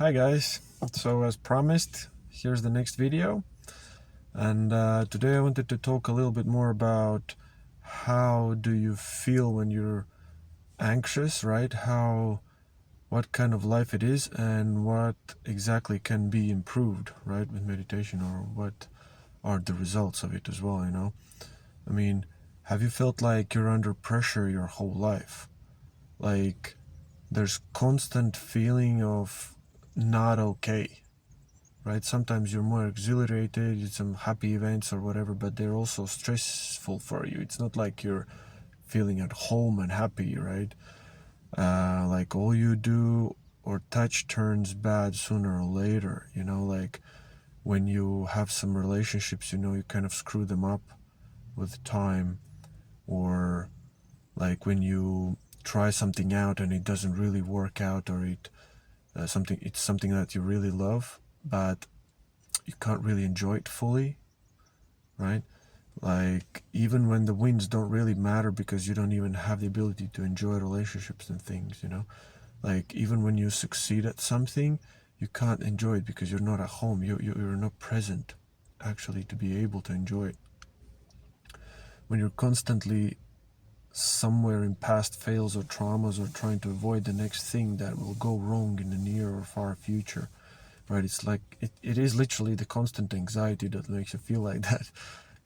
Hi guys, so as promised, here's the next video, and today I wanted to talk a little bit more about how do you feel when you're anxious, right? What kind of life it is and what exactly can be improved, right, with meditation, or what are the results of it as well, I mean, have you felt like you're under pressure your whole life? Like there's constant feeling of not okay, right? Sometimes you're more exhilarated, it's some happy events or whatever, but they're also stressful for you. It's not like you're feeling at home and happy, right? Like all you do or touch turns bad sooner or later, like when you have some relationships, you kind of screw them up with time, or like when you try something out and it doesn't really work out, or it's something that you really love, but you can't really enjoy it fully, right? Like even when the wins don't really matter because you don't even have the ability to enjoy relationships and things. Like even when you succeed at something, you can't enjoy it because you're not at home. You're not present actually to be able to enjoy it. When you're constantly somewhere in past fails or traumas, or trying to avoid the next thing that will go wrong in the near or far future, right? It's like it is literally the constant anxiety that makes you feel like that.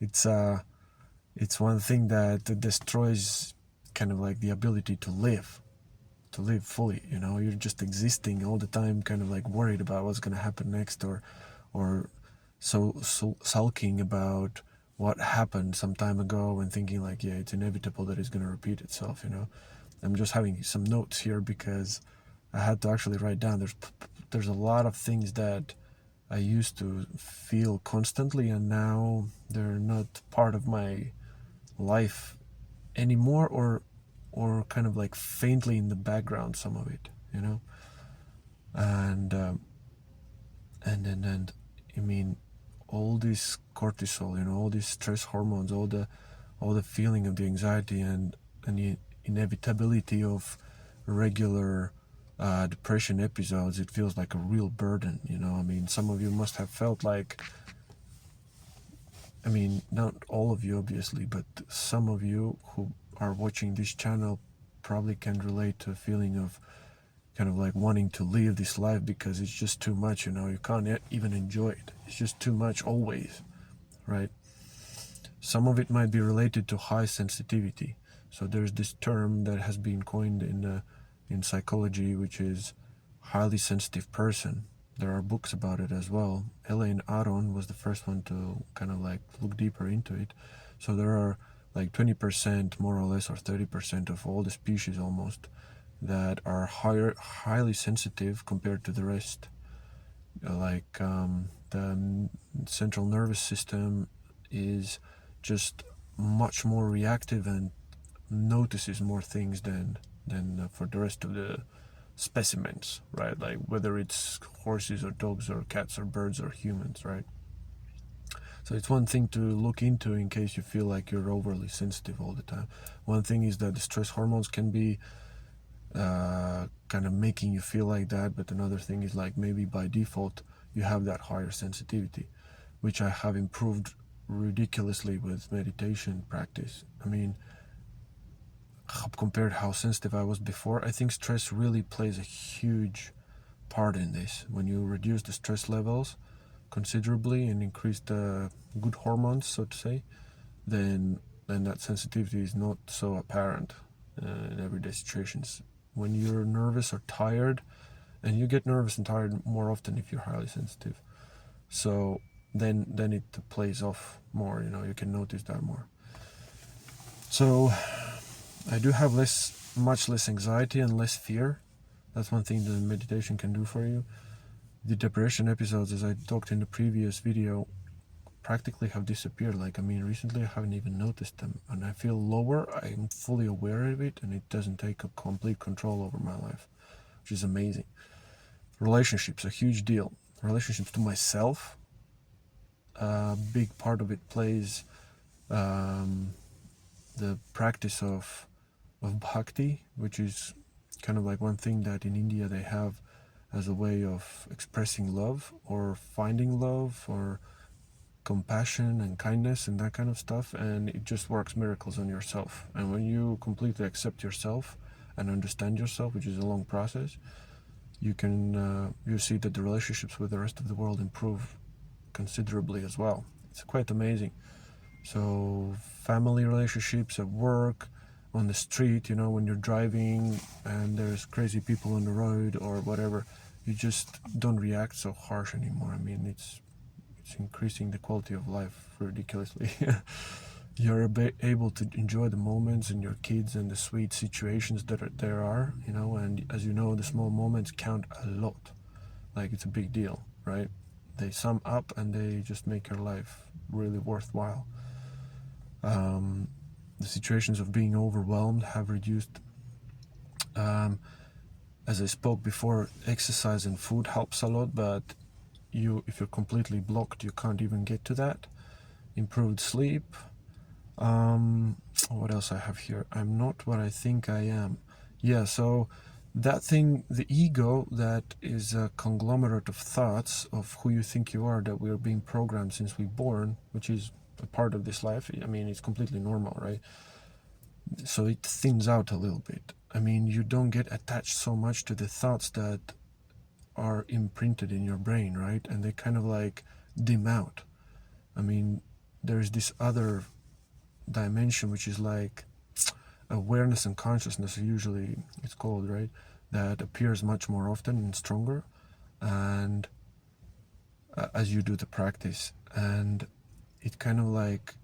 It's one thing that destroys kind of like the ability to live fully. You're just existing all the time, kind of like worried about what's going to happen next, or so sulking about what happened some time ago and thinking like, yeah, it's inevitable that it's going to repeat itself. I'm just having some notes here because I had to actually write down. There's a lot of things that I used to feel constantly, and now they're not part of my life anymore, or kind of like faintly in the background, some of it. And and I mean, all this cortisol, all these stress hormones, all the feeling of the anxiety and the inevitability of regular depression episodes, it feels like a real burden. I mean, some of you must have felt like, I mean, not all of you obviously, but some of you who are watching this channel probably can relate to a feeling of kind of like wanting to live this life because it's just too much. You can't even enjoy it. It's just too much always, right? Some of it might be related to high sensitivity. So there's this term that has been coined in psychology, which is highly sensitive person. There are books about it as well. Elaine Aron was the first one to kind of like look deeper into it. So there are like 20% more or less, or 30% of all the species almost, that are highly sensitive compared to the rest. Like the central nervous system is just much more reactive and notices more things than for the rest of the specimens, right? Like whether it's horses or dogs or cats or birds or humans, right? So it's one thing to look into in case you feel like you're overly sensitive all the time. One thing is that the stress hormones can be kind of making you feel like that, but another thing is like maybe by default you have that higher sensitivity, which I have improved ridiculously with meditation practice. I mean, compared how sensitive I was before, I think stress really plays a huge part in this. When you reduce the stress levels considerably and increase the good hormones, so to say, then that sensitivity is not so apparent in everyday situations. When you're nervous or tired, and you get nervous and tired more often if you're highly sensitive, so then it plays off more. You can notice that more. So I do have much less anxiety and less fear. That's one thing that meditation can do for you. The depression episodes, as I talked in the previous video, practically have disappeared. Like, I mean, recently I haven't even noticed them, and I feel lower. I'm fully aware of it, and it doesn't take a complete control over my life, which is amazing. Relationships, a huge deal. Relationships to myself, a big part of it plays the practice of bhakti, which is kind of like one thing that in India they have as a way of expressing love or finding love or compassion and kindness and that kind of stuff, and it just works miracles on yourself. And when you completely accept yourself and understand yourself, which is a long process, you can you see that the relationships with the rest of the world improve considerably as well. It's quite amazing. So family relationships, at work, on the street, you know, when you're driving and there's crazy people on the road or whatever, you just don't react so harsh anymore. I mean, it's increasing the quality of life ridiculously. You're able to enjoy the moments and your kids and the sweet situations that there are, you know, and as you know, the small moments count a lot. Like, it's a big deal, right? They sum up and they just make your life really worthwhile. The situations of being overwhelmed have reduced. As I spoke before, exercise and food helps a lot, but if you're completely blocked, you can't even get to that. Improved sleep. What else I have here? I'm not what I think I am. Yeah, so that thing, the ego, that is a conglomerate of thoughts of who you think you are, that we're being programmed since we're born, which is a part of this life. I mean, it's completely normal, right? So it thins out a little bit. I mean, you don't get attached so much to the thoughts that are imprinted in your brain, right? And they kind of like dim out. I mean, there's this other dimension, which is like awareness and consciousness, usually it's called, right? That appears much more often and stronger, and as you do the practice, and it kind of like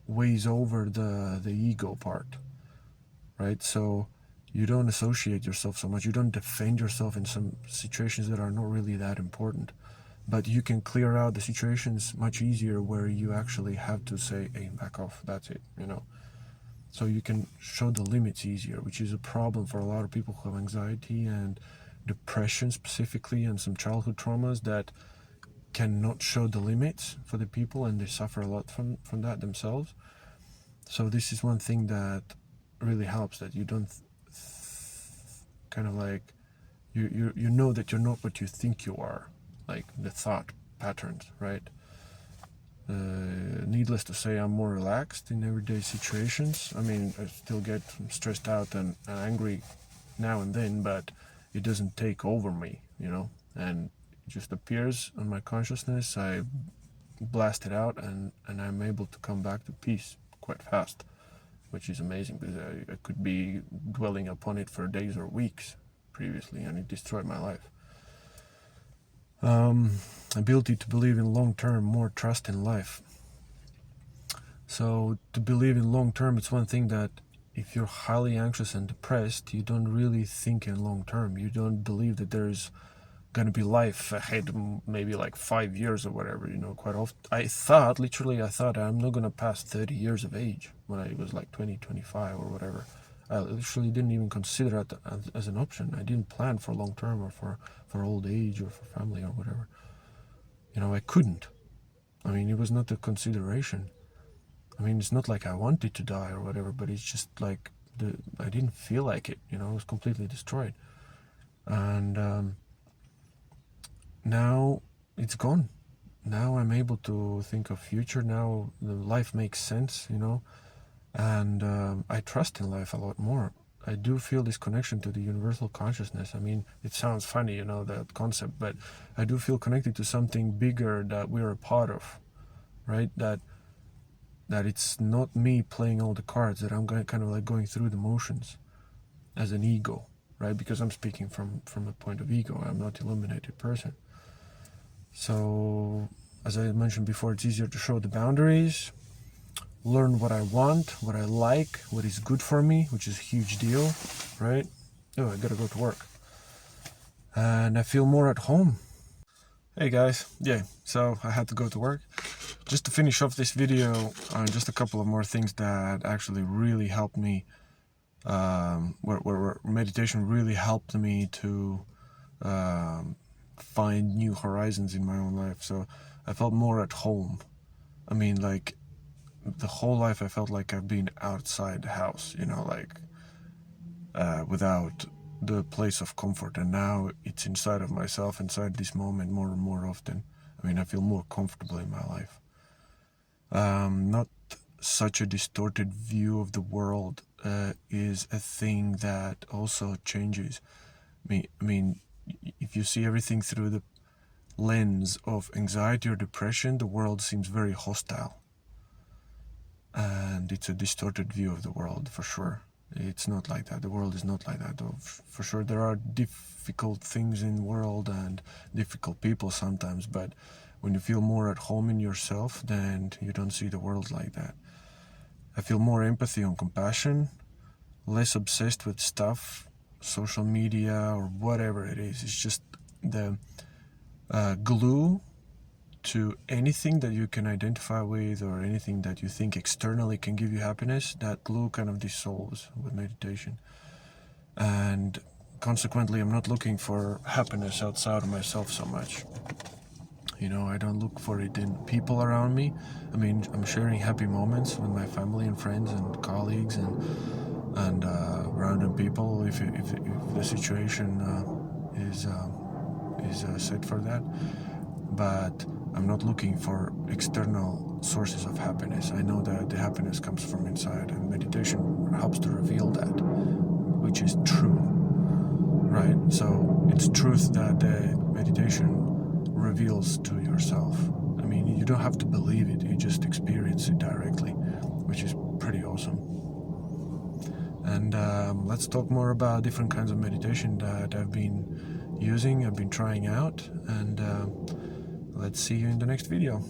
weighs over the ego part, right? So you don't associate yourself so much, you don't defend yourself in some situations that are not really that important, but you can clear out the situations much easier where you actually have to say, hey, back off, that's it, you know. So you can show the limits easier, which is a problem for a lot of people who have anxiety and depression specifically, and some childhood traumas that cannot show the limits for the people, and they suffer a lot from that themselves. So this is one thing that really helps, that you don't kind of like, you know that you're not what you think you are, like the thought patterns, right? Needless to say, I'm more relaxed in everyday situations. I mean, I still get stressed out and angry now and then, but it doesn't take over me, you know, and it just appears on my consciousness. I blast it out, and I'm able to come back to peace quite fast, which is amazing, because I could be dwelling upon it for days or weeks previously, and it destroyed my life. Ability to believe in long term, more trust in life. So to believe in long term, it's one thing that if you're highly anxious and depressed, you don't really think in long term. You don't believe that there's going to be life ahead, maybe like 5 years or whatever, you know. Quite often I thought I'm not going to pass 30 years of age when I was like 20, 25 or whatever. I literally didn't even consider it as an option. I didn't plan for long term or for old age or for family or whatever. You know, I couldn't. I mean, it was not a consideration. I mean, it's not like I wanted to die or whatever, but it's just like I didn't feel like it, you know. I was completely destroyed. And now it's gone. Now I'm able to think of future. Now the life makes sense, you know, and I trust in life a lot more. I do feel this connection to the universal consciousness. I mean, it sounds funny, you know, that concept, but I do feel connected to something bigger that we're a part of, right? That it's not me playing all the cards, that I'm kind of like going through the motions as an ego, right? Because I'm speaking from a point of ego. I'm not an illuminated person. So, as I mentioned before, it's easier to show the boundaries, learn what I want, what I like, what is good for me, which is a huge deal, right? Oh, I gotta go to work. And I feel more at home. Hey guys, yeah, so I had to go to work. Just to finish off this video, just a couple of more things that actually really helped me, where meditation really helped me to find new horizons in my own life. So I felt more at home. I mean, like, the whole life I felt like I've been outside the house, you know, like without the place of comfort, and now it's inside of myself, inside this moment more and more often. I mean, I feel more comfortable in my life. Not such a distorted view of the world is a thing that also changes. I mean, if you see everything through the lens of anxiety or depression, the world seems very hostile. And it's a distorted view of the world, for sure. It's not like that. The world is not like that. For sure, there are difficult things in the world and difficult people sometimes, but when you feel more at home in yourself, then you don't see the world like that. I feel more empathy and compassion, less obsessed with stuff, social media or whatever it is. It's just the glue to anything that you can identify with or anything that you think externally can give you happiness. That glue kind of dissolves with meditation. And consequently, I'm not looking for happiness outside of myself so much. You know, I don't look for it in people around me. I mean, I'm sharing happy moments with my family and friends and colleagues and random people if the situation is set for that. But I'm not looking for external sources of happiness. I know that the happiness comes from inside, and meditation helps to reveal that, which is true, right? So it's truth that meditation reveals to yourself. I mean, you don't have to believe it, you just experience it directly, which is pretty awesome. And let's talk more about different kinds of meditation that I've been using, I've been trying out, and let's see you in the next video.